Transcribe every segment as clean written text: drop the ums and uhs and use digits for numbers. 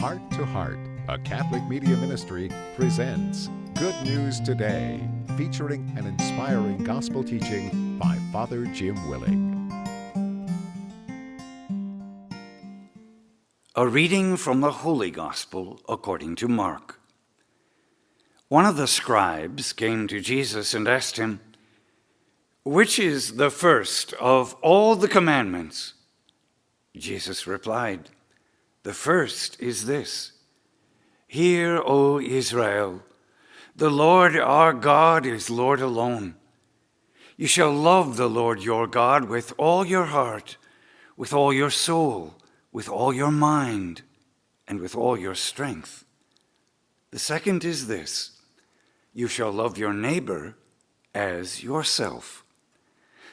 Heart to Heart, a Catholic media ministry, presents Good News Today, featuring an inspiring gospel teaching by Father Jim Willing. A reading from the Holy Gospel according to Mark. One of the scribes came to Jesus and asked him, "Which is the first of all the commandments?" Jesus replied, "The first is this: Hear, O Israel, the Lord our God is Lord alone. You shall love the Lord your God with all your heart, with all your soul, with all your mind, and with all your strength. The second is this: you shall love your neighbor as yourself.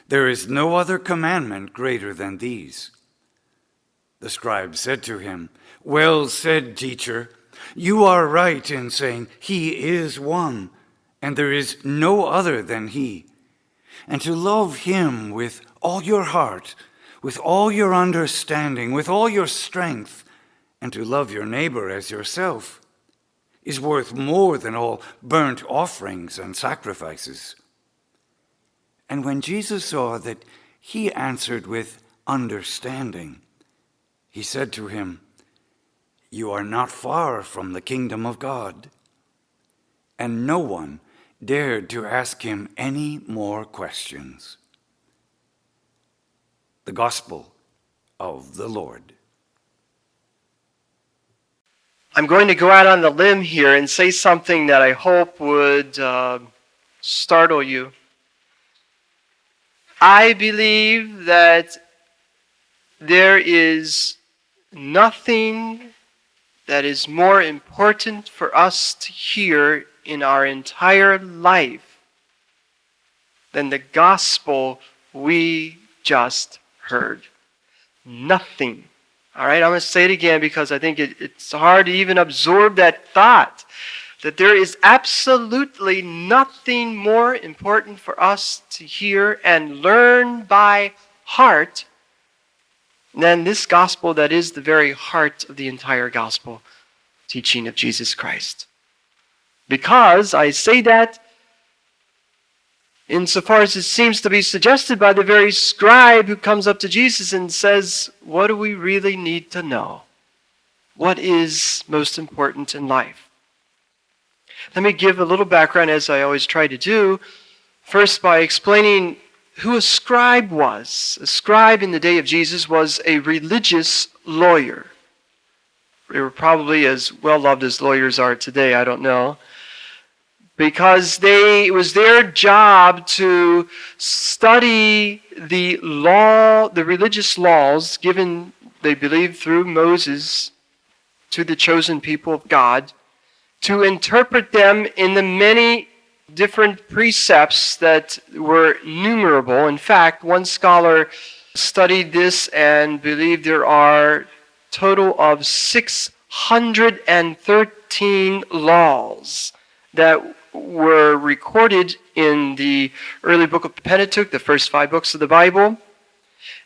There is no other commandment greater than these." The scribe said to him, "Well said, teacher. You are right in saying he is one, and there is no other than he. And to love him with all your heart, with all your understanding, with all your strength, and to love your neighbor as yourself is worth more than all burnt offerings and sacrifices." And when Jesus saw that he answered with understanding, he said to him, "You are not far from the kingdom of God." And no one dared to ask him any more questions. The Gospel of the Lord. I'm going to go out on the limb here and say something that I hope would startle you. I believe that there is nothing that is more important for us to hear in our entire life than the gospel we just heard. Nothing. All right, I'm going to say it again because I think it's hard to even absorb that thought, that there is absolutely nothing more important for us to hear and learn by heart than this gospel that is the very heart of the entire gospel teaching of Jesus Christ. Because I say that insofar as it seems to be suggested by the very scribe who comes up to Jesus and says, "What do we really need to know? What is most important in life?" Let me give a little background, as I always try to do, first by explaining who a scribe was. A scribe in the day of Jesus was a religious lawyer. They were probably as well loved as lawyers are today, I don't know. Because it was their job to study the law, the religious laws given, they believed, through Moses to the chosen people of God, to interpret them in the many different precepts that were numerable. In fact, one scholar studied this and believed there are total of 613 laws that were recorded in the early book of Pentateuch, the first 5 books of the Bible.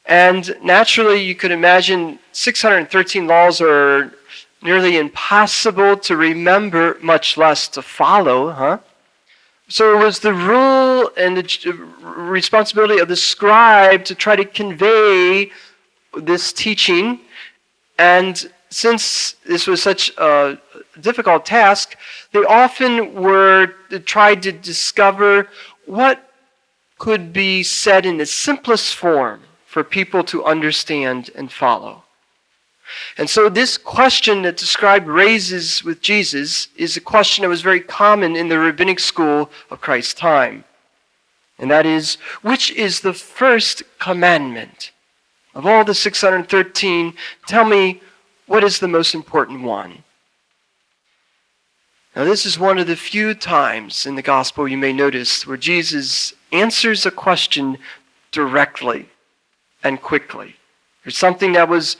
And naturally, you could imagine 613 laws are nearly impossible to remember, much less to follow, huh? So it was the rule and the responsibility of the scribe to try to convey this teaching. And since this was such a difficult task, they often tried to discover what could be said in the simplest form for people to understand and follow. And so this question that the scribe raises with Jesus is a question that was very common in the rabbinic school of Christ's time. And that is, which is the first commandment? Of all the 613, tell me, what is the most important one? Now, this is one of the few times in the gospel you may notice where Jesus answers a question directly and quickly. There's something that was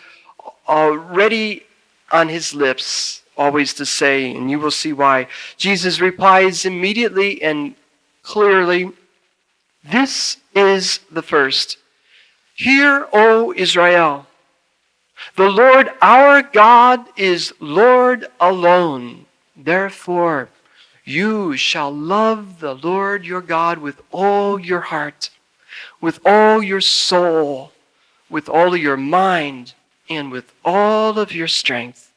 already on his lips, always to say, and you will see why. Jesus replies immediately and clearly, "This is the first. Hear, O Israel, The Lord our God is Lord alone. Therefore, you shall love the Lord your God with all your heart, with all your soul, with all of your mind, and with all of your strength.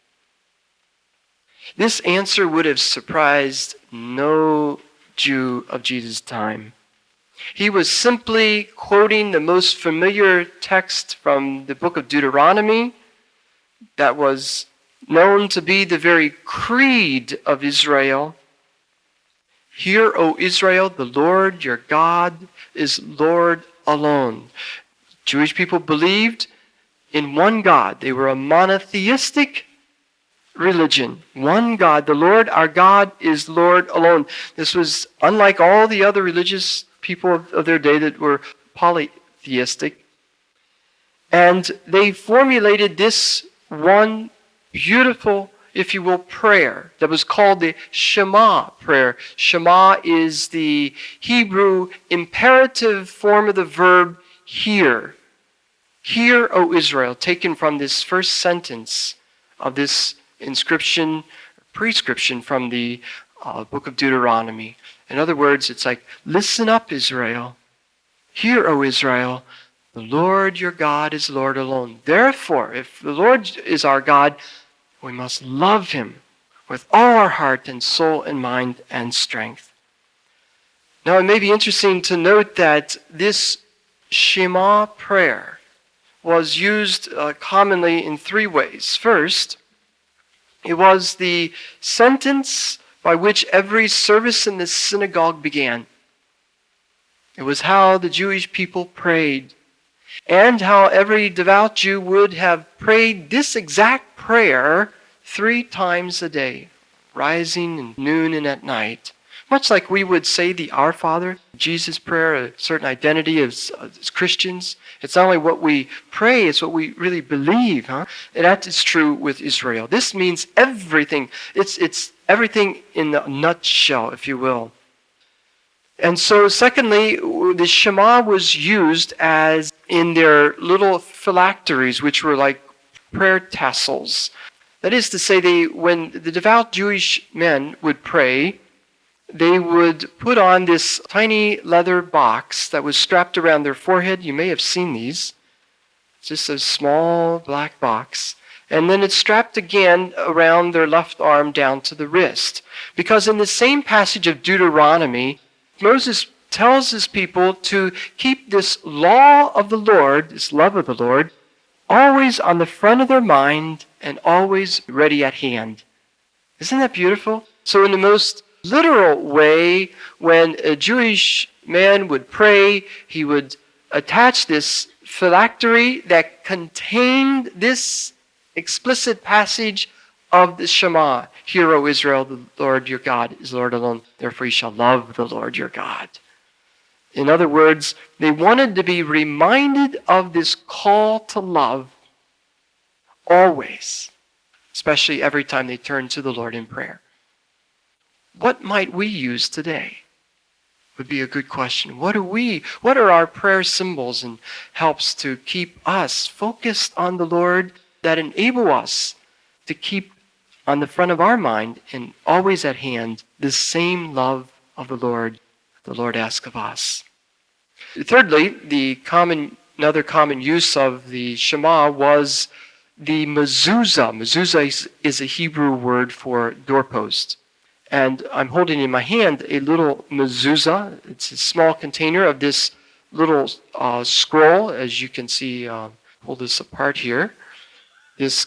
This answer would have surprised no Jew of Jesus' time. He was simply quoting the most familiar text from the book of Deuteronomy that was known to be the very creed of Israel. Hear, O Israel, the Lord your God is Lord alone. Jewish people believed in one God. They were a monotheistic religion. One God. The Lord our God is Lord alone. This was unlike all the other religious people of their day that were polytheistic. And they formulated this one beautiful, if you will, prayer that was called the Shema prayer. Shema is the Hebrew imperative form of the verb hear. Hear, O Israel, taken from this first sentence of this inscription, prescription from the book of Deuteronomy. In other words, it's like, listen up, Israel. Hear, O Israel, the Lord your God is Lord alone. Therefore, if the Lord is our God, we must love him with all our heart and soul and mind and strength. Now, it may be interesting to note that this Shema prayer was used commonly in three ways. First, it was the sentence by which every service in the synagogue began. It was how the Jewish people prayed, and how every devout Jew would have prayed this exact prayer 3 times a day, rising and noon and at night. Much like we would say the Our Father, Jesus' prayer, a certain identity as Christians. It's not only what we pray, it's what we really believe. And that is true with Israel. This means everything. It's everything in a nutshell, if you will. And so, secondly, the Shema was used as in their little phylacteries, which were like prayer tassels. That is to say, when the devout Jewish men would pray, they would put on this tiny leather box that was strapped around their forehead. You may have seen these. It's just a small black box. And then it's strapped again around their left arm down to the wrist. Because in the same passage of Deuteronomy, Moses tells his people to keep this law of the Lord, this love of the Lord, always on the front of their mind and always ready at hand. Isn't that beautiful? So in the most literal way, when a Jewish man would pray, he would attach this phylactery that contained this explicit passage of the Shema. Hear, O Israel, the Lord your God is Lord alone. Therefore you shall love the Lord your God. In other words, they wanted to be reminded of this call to love always, especially every time they turn to the Lord in prayer. What might we use today? Would be a good question. What are our prayer symbols and helps to keep us focused on the Lord that enable us to keep on the front of our mind and always at hand the same love of the Lord asks of us? Thirdly, another common use of the Shema was the Mezuzah. Mezuzah is a Hebrew word for doorpost. And I'm holding in my hand a little mezuzah. It's a small container of this little scroll. As you can see, pull this apart here. This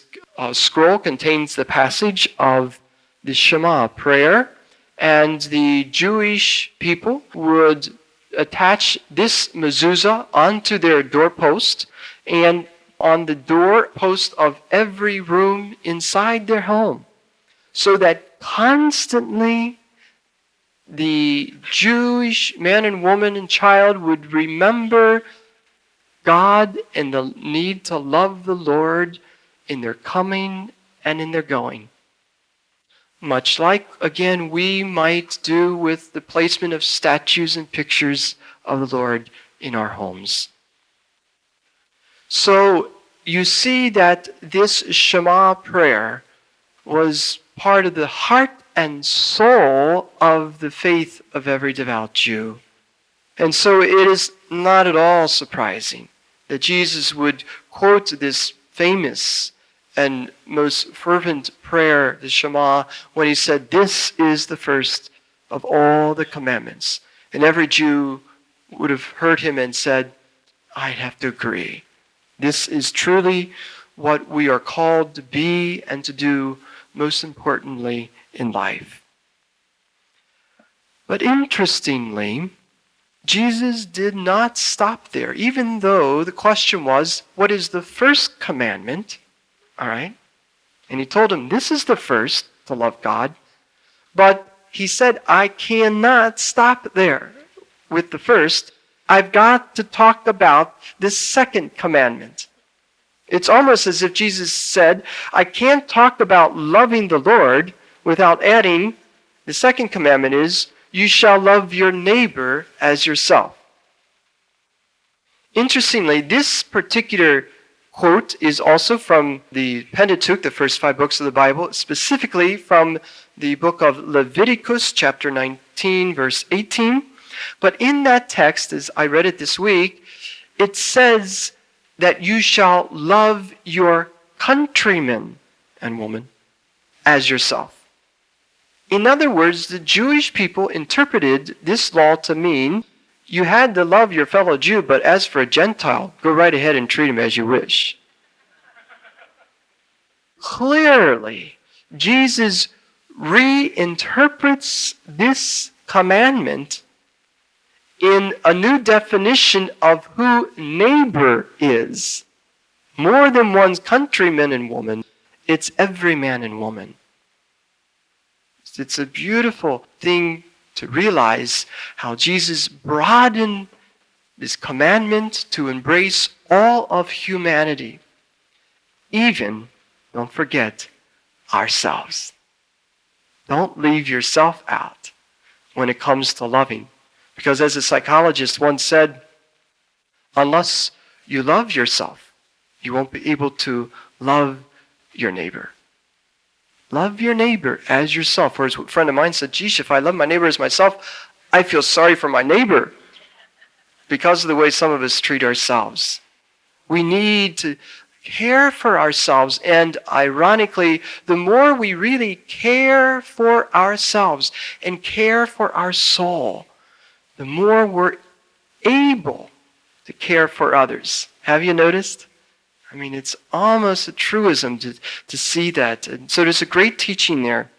scroll contains the passage of the Shema prayer. And the Jewish people would attach this mezuzah onto their doorpost and on the doorpost of every room inside their home, so that constantly the Jewish man and woman and child would remember God and the need to love the Lord in their coming and in their going. Much like, again, we might do with the placement of statues and pictures of the Lord in our homes. So, you see that this Shema prayer was part of the heart and soul of the faith of every devout Jew. And so it is not at all surprising that Jesus would quote this famous and most fervent prayer, the Shema, when he said, "This is the first of all the commandments." And every Jew would have heard him and said, "I'd have to agree. This is truly what we are called to be and to do, most importantly in life." But interestingly, Jesus did not stop there, even though the question was, what is the first commandment? All right? And he told him, this is the first, to love God. But he said, I cannot stop there with the first. I've got to talk about this second commandment. It's almost as if Jesus said, I can't talk about loving the Lord without adding, the second commandment is, you shall love your neighbor as yourself. Interestingly, this particular quote is also from the Pentateuch, the first 5 books of the Bible, specifically from the book of Leviticus, chapter 19, verse 18. But in that text, as I read it this week, it says that you shall love your countrymen and woman as yourself. In other words, the Jewish people interpreted this law to mean you had to love your fellow Jew, but as for a Gentile, go right ahead and treat him as you wish. Clearly, Jesus reinterprets this commandment in a new definition of who neighbor is. More than one's countryman and woman, it's every man and woman. It's a beautiful thing to realize how Jesus broadened this commandment to embrace all of humanity, even, don't forget, ourselves. Don't leave yourself out when it comes to loving. Because as a psychologist once said, unless you love yourself, you won't be able to love your neighbor. Love your neighbor as yourself. Or as a friend of mine said, geez, if I love my neighbor as myself, I feel sorry for my neighbor because of the way some of us treat ourselves. We need to care for ourselves. And ironically, the more we really care for ourselves and care for our soul, the more we're able to care for others. Have you noticed? I mean, it's almost a truism to see that. And so there's a great teaching there.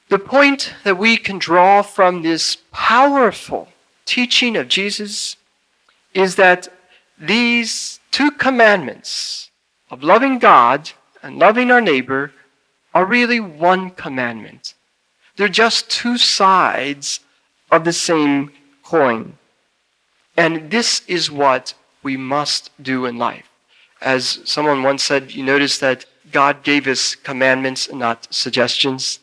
The point that we can draw from this powerful teaching of Jesus is that these 2 commandments of loving God and loving our neighbor are really one commandment. They're just 2 sides of the same coin. And this is what we must do in life. As someone once said, you notice that God gave us commandments and not suggestions.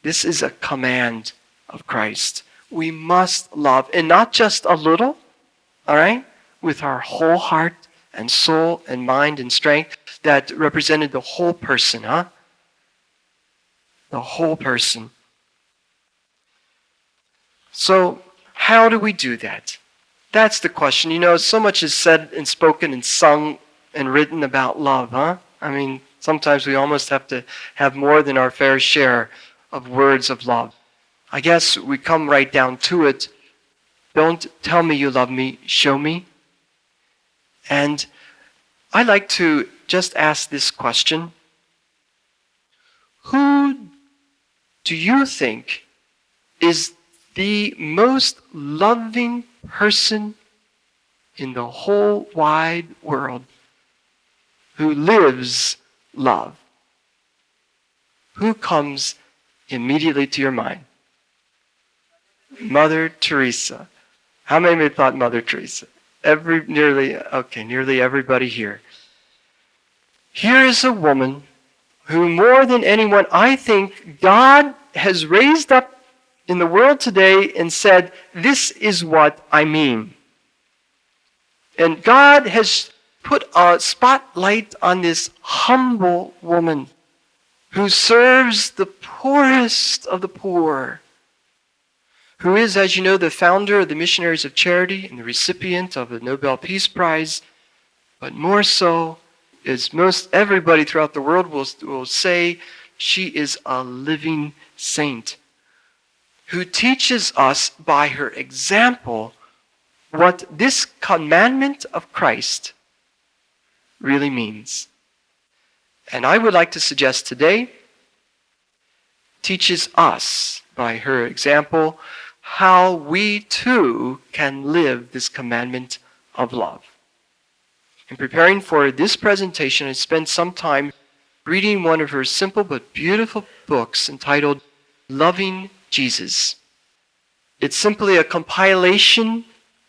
This is a command of Christ. We must love, and not just a little, all right? With our whole heart and soul and mind and strength that represented the whole person, huh? The whole person. So, how do we do that? That's the question. You know, so much is said and spoken and sung and written about love, huh? I mean, sometimes we almost have to have more than our fair share of words of love. I guess we come right down to it. Don't tell me you love me, show me. And I like to just ask this question. Who do you think is the most loving person in the whole wide world who lives love? Who comes immediately to your mind? Mother Teresa. How many of you thought Mother Teresa? Nearly everybody here. Here is a woman who more than anyone, I think, God has raised up in the world today and said, this is what I mean. And God has put a spotlight on this humble woman who serves the poorest of the poor, who is, as you know, the founder of the Missionaries of Charity and the recipient of the Nobel Peace Prize, but more so, as most everybody throughout the world will say, she is a living saint who teaches us by her example what this commandment of Christ really means. And I would like to suggest today, teaches us by her example how we too can live this commandment of love. In preparing for this presentation, I spent some time reading one of her simple but beautiful books entitled Loving Jesus. It's simply a compilation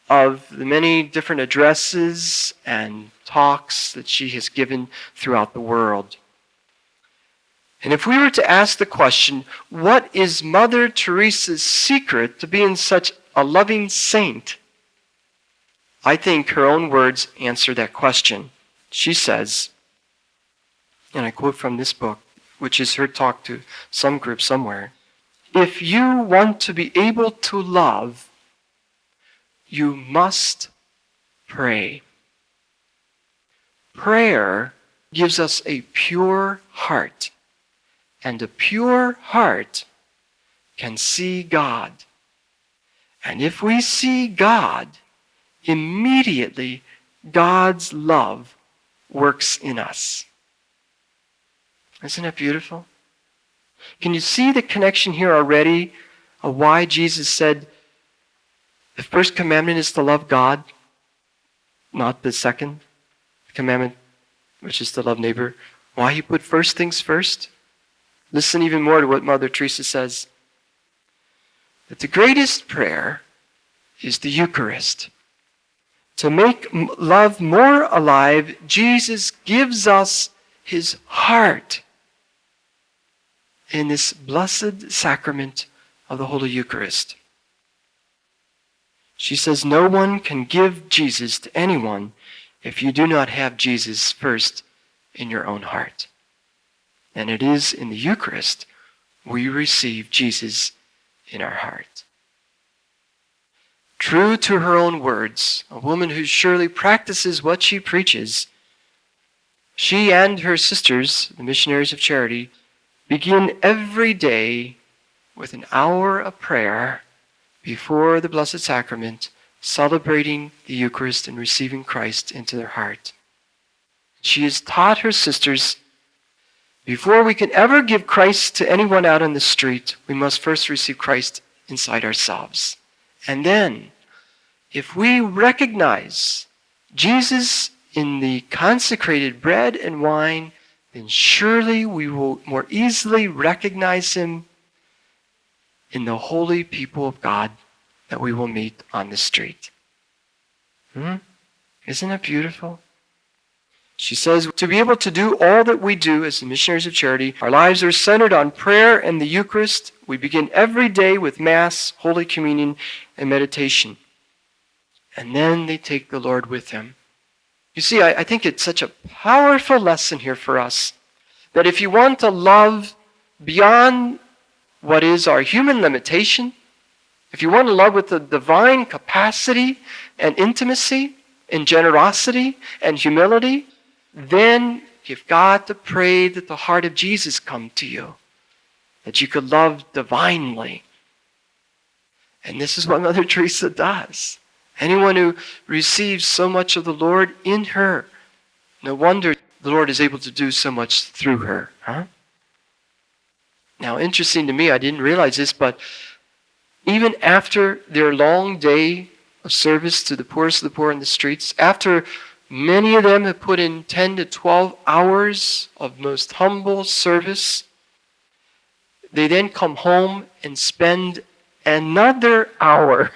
of the many different addresses and talks that she has given throughout the world. And if we were to ask the question, what is Mother Teresa's secret to being such a loving saint? I think her own words answer that question. She says, and I quote from this book, which is her talk to some group somewhere, if you want to be able to love, you must pray. Prayer gives us a pure heart, and a pure heart can see God. And if we see God, immediately God's love works in us. Isn't that beautiful? Can you see the connection here already of why Jesus said the first commandment is to love God, not the second commandment, which is to love neighbor? Why he put first things first? Listen even more to what Mother Teresa says. That the greatest prayer is the Eucharist. To make love more alive, Jesus gives us his heart in this blessed sacrament of the Holy Eucharist. She says, no one can give Jesus to anyone if you do not have Jesus first in your own heart. And it is in the Eucharist we receive Jesus in our heart. True to her own words, a woman who surely practices what she preaches, she and her sisters, the Missionaries of Charity, begin every day with an hour of prayer before the Blessed Sacrament, celebrating the Eucharist and receiving Christ into their heart. She has taught her sisters, before we can ever give Christ to anyone out on the street, we must first receive Christ inside ourselves. And then, if we recognize Jesus in the consecrated bread and wine, then surely we will more easily recognize him in the holy people of God that we will meet on the street. Isn't that beautiful? She says, to be able to do all that we do as the Missionaries of Charity, our lives are centered on prayer and the Eucharist. We begin every day with Mass, Holy Communion, and meditation. And then they take the Lord with them. You see, I think it's such a powerful lesson here for us, that if you want to love beyond what is our human limitation, if you want to love with the divine capacity and intimacy and generosity and humility, then you've got to pray that the heart of Jesus come to you, that you could love divinely. And this is what Mother Teresa does. Anyone who receives so much of the Lord in her, no wonder the Lord is able to do so much through her. Now, interesting to me, I didn't realize this, but even after their long day of service to the poorest of the poor in the streets, after many of them have put in 10 to 12 hours of most humble service, they then come home and spend another hour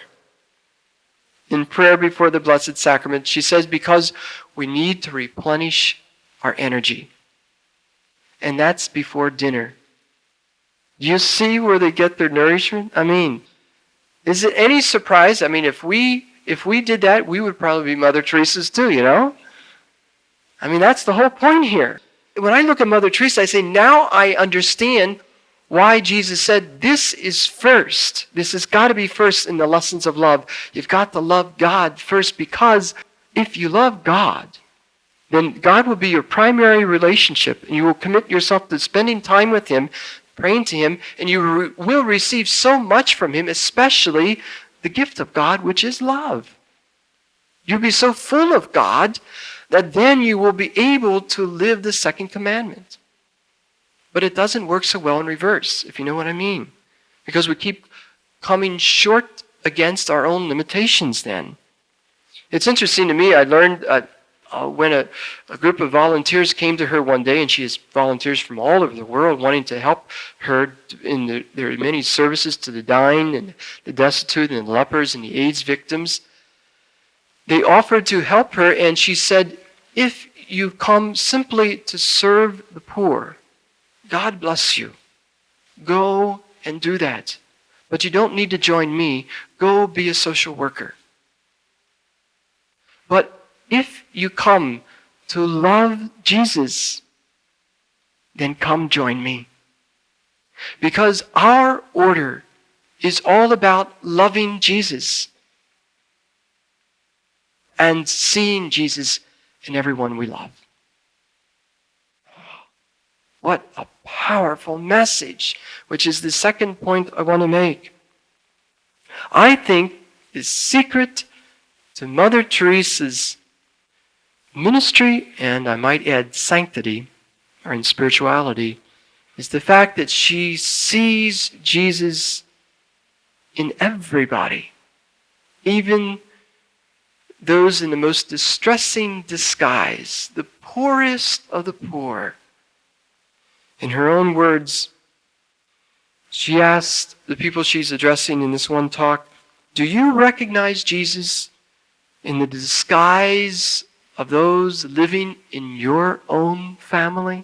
in prayer before the Blessed Sacrament. She says, because we need to replenish our energy. And that's before dinner. Do you see where they get their nourishment? I mean, is it any surprise? I mean, if we if we did that, we would probably be Mother Teresa's too, you know? I mean, that's the whole point here. When I look at Mother Teresa, I say, now I understand why Jesus said this is first. This has got to be first in the lessons of love. You've got to love God first, because if you love God, then God will be your primary relationship, and you will commit yourself to spending time with Him, praying to Him, and you will receive so much from Him, especially the gift of God, which is love. You'll be so full of God that then you will be able to live the second commandment. But it doesn't work so well in reverse, if you know what I mean. Because we keep coming short against our own limitations then. It's interesting to me, I learned when a group of volunteers came to her one day, and she has volunteers from all over the world wanting to help her in their many services to the dying and the destitute and the lepers and the AIDS victims. They offered to help her, and she said, if you come simply to serve the poor, God bless you. Go and do that. But you don't need to join me. Go be a social worker. But if you come to love Jesus, then come join me. Because our order is all about loving Jesus and seeing Jesus in everyone we love. What a powerful message, which is the second point I want to make. I think the secret to Mother Teresa's ministry, and I might add sanctity, or in spirituality, is the fact that she sees Jesus in everybody, even those in the most distressing disguise, the poorest of the poor. In her own words, she asked the people she's addressing in this one talk, do you recognize Jesus in the disguise of those living in your own family?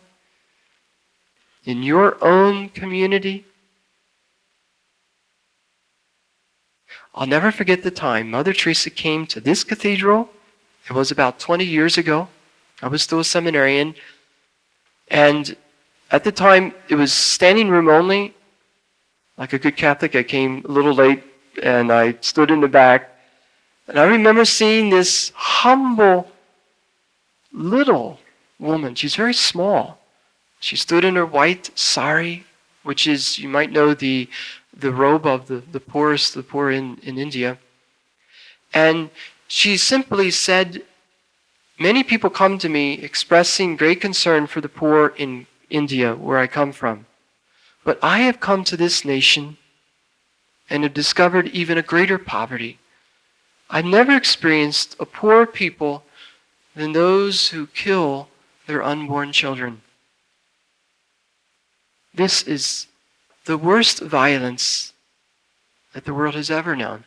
In your own community? I'll never forget the time Mother Teresa came to this cathedral. It was about 20 years ago. I was still a seminarian. And at the time, it was standing room only. Like a good Catholic, I came a little late, and I stood in the back. And I remember seeing this humble little woman. She's very small. She stood in her white sari, which is, you might know, the robe of the poorest, the poor in India. And she simply said, many people come to me expressing great concern for the poor in India, where I come from. But I have come to this nation and have discovered even a greater poverty. I've never experienced a poorer people than those who kill their unborn children. This is the worst violence that the world has ever known.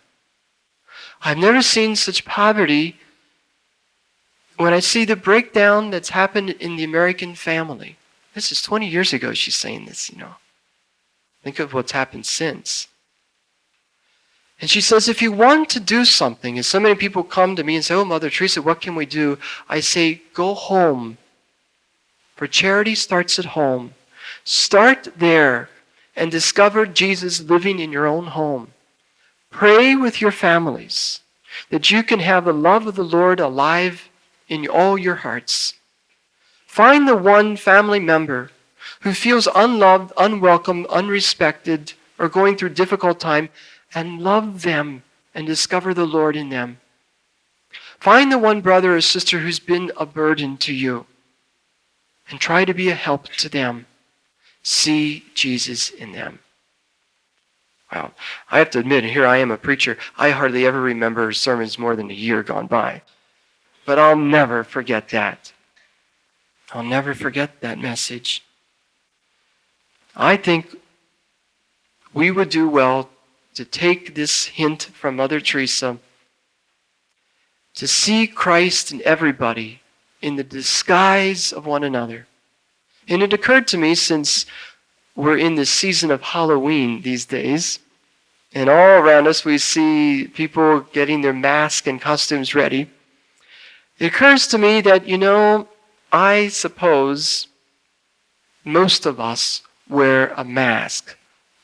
I've never seen such poverty when I see the breakdown that's happened in the American family. This is 20 years ago she's saying this, you know. Think of what's happened since. And she says, if you want to do something, and so many people come to me and say, oh, Mother Teresa, what can we do? I say, go home. For charity starts at home. Start there and discover Jesus living in your own home. Pray with your families that you can have the love of the Lord alive in all your hearts. Find the one family member who feels unloved, unwelcome, unrespected, or going through a difficult time, and love them and discover the Lord in them. Find the one brother or sister who's been a burden to you, and try to be a help to them. See Jesus in them. Wow. I have to admit, here I am a preacher. I hardly ever remember sermons more than a year gone by. But I'll never forget that. I'll never forget that message. I think we would do well to take this hint from Mother Teresa to see Christ in everybody in the disguise of one another. And it occurred to me, since we're in the season of Halloween these days, and all around us we see people getting their masks and costumes ready, it occurs to me that, I suppose most of us wear a mask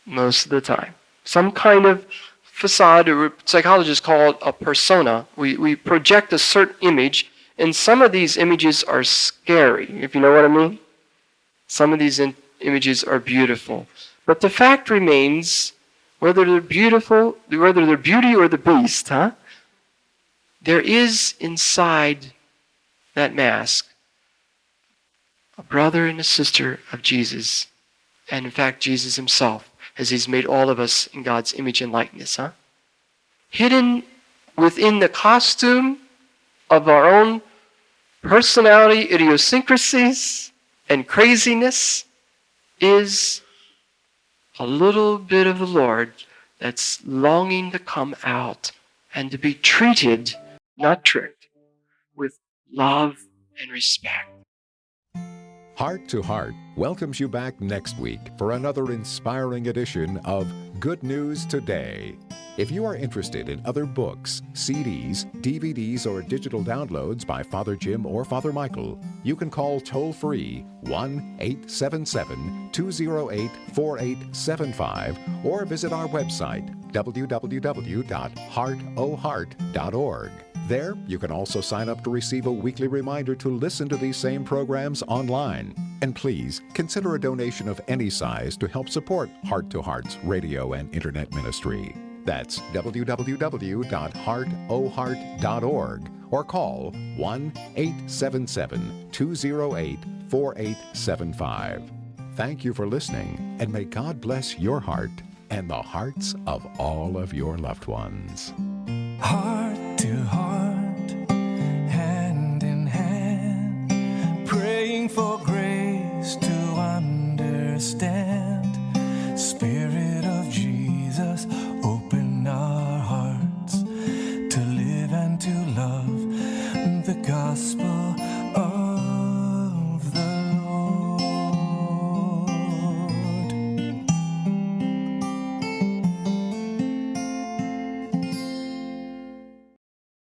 most of the time. Some kind of facade, or psychologists call it a persona. We project a certain image, and some of these images are scary, if you know what I mean. Some of these images are beautiful. But the fact remains, whether they're beautiful, whether they're beauty or the beast, there is inside that mask a brother and a sister of Jesus. And in fact, Jesus himself, as he's made all of us in God's image and likeness. Hidden within the costume of our own personality, idiosyncrasies, and craziness is a little bit of the Lord that's longing to come out and to be treated, not tricked, with love and respect. Heart to Heart welcomes you back next week for another inspiring edition of Good News Today. If you are interested in other books, CDs, DVDs, or digital downloads by Father Jim or Father Michael, you can call toll-free 1-877-208-4875 or visit our website, www.heartoheart.org. There, you can also sign up to receive a weekly reminder to listen to these same programs online. And please, consider a donation of any size to help support Heart to Heart's radio and internet ministry. That's www.heartoheart.org or call 1-877-208-4875. Thank you for listening, and may God bless your heart and the hearts of all of your loved ones. Heart to heart, hand in hand, praying for grace to understand. Spirit of Jesus, open our hearts to live and to love the gospel